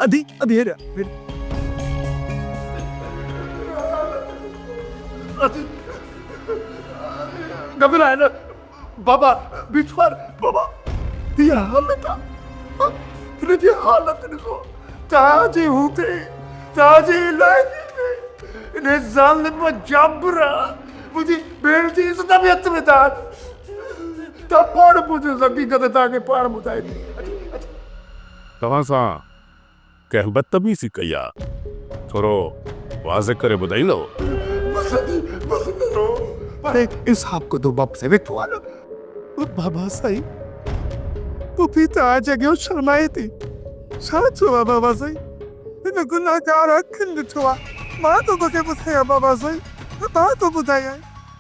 अधी अधेरा घबराए ना बाबा बिछवार बाबा ये हालत तुझे ये हालत नहीं ताजे होते ताजे लाइफ ने जालिम जबरा मुझे बेल्टी से तबीयत में था तब पार मुझे सभी कदर ताके पार मुझे तव्हां सां कंहिं बदतमीज़ी कई आहे थोरो वाज़े करे ॿुधाईंदो बस करो पर इस आपको तो बाप से विट वाला बाबा सही तो पिता जगह शर्माए थी साथ हुआ बाबा सही इन गुनाहगार अखंड छुआ मां तो के बताया बाबा सही मां तो बताया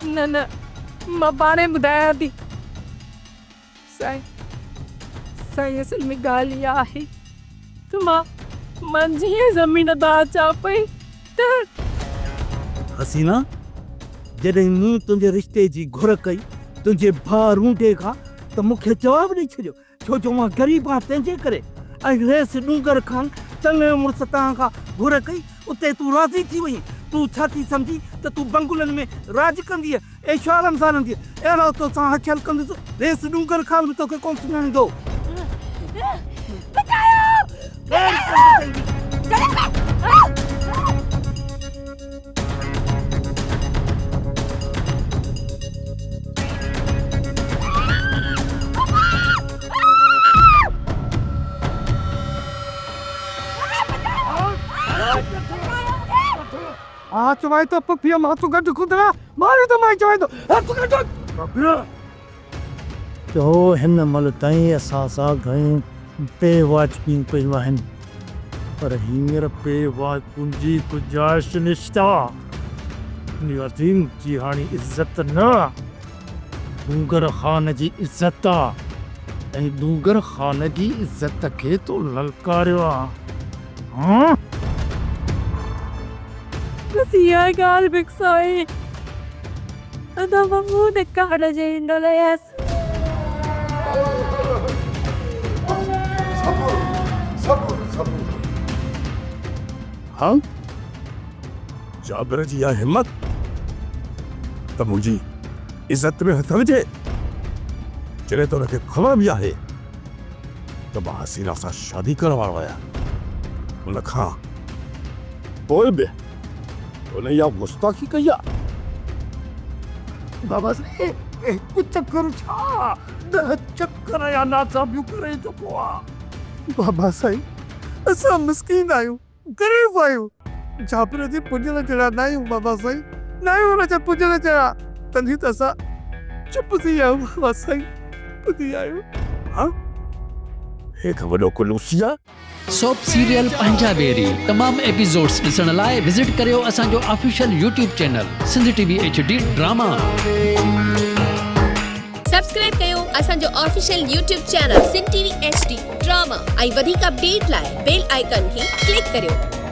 न न मां पाणे ॿुधायां थी साईं साईं असल में ॻाल्हि इहा आहे त मां जीअं ज़मीन तां अचां पई त हसीना जॾहिं मूं तुंहिंजे रिश्ते जी घुर कई तुंहिंजे भाउ रूंडे खां त मूंखे जवाबु ॾेई छॾियो छो जो मां ग़रीब आहियां तंहिंजे करे ऐं रेस डूंगर खां चङे मुड़ुस तव्हां खां घुर कई उते तूं राज़ी थी वई तूं छा थी सम्झी त तूं बंगुलनि में राज कंदीअ ऐशो आराम सां रहंदीअ अहिड़ो तो सां हथियल कंदुसि रेस डूंगर खां बि तोखे कोन सुञाणींदो आ चवाई तो पपिया मां तू गड खुदरा मारे तो माई चवाई तो तू गड पपिया तो हिन महिल ताईं असां सां घणी बेवाच पी पियूं आहिनि पर हींअर बेवाच तुंहिंजी गुंजाइश निश्ता अज़ीम जी हाणे इज़त न डूंगर ख़ान जी इज़त आहे ऐं डूंगर ख़ान जी इज़त खे तो ललकारियो आहे हाँ बस इहा ॻाल्हि बिक्सो आहे अदा बबू ने काड़ जे ईंदो लयसि हाँ जाबिर जी इहा हिम्मत त मुंहिंजी इज़त में हथ विझे जॾहिं त हुनखे ख़बर बि आहे त मां हसीना सां शादी करण वारो आहियां हुन खां पोइ बि हुन इहा गुस्ताखी कई आहे बाबा से कुछ चक्कर छा द चक्कर या ना साबियो करे तो पोआ बाबा सही असां मिस्कीन आहियूं गरीब आहियूं जाबिर जी पुॼल जहिड़ा न आहियूं बाबा सही न आहियूं हुन जा पुॼल जहिड़ा तॾहिं त असां चुप थी विया आहियूं बाबा सही ॿुधी आहियूं हाँ हे वॾो कुलूसिया सोप सीरियल पंजाबेरी तमाम एपिसोड्स ॾिसण लाइ विज़िट करियो असांजो official YouTube channel Sindhi TV HD drama subscribe कयो असांजो official YouTube channel Sindhi TV HD drama ऐं वधीक अपडेट लाइ बेल आइकन खे क्लिक करियो।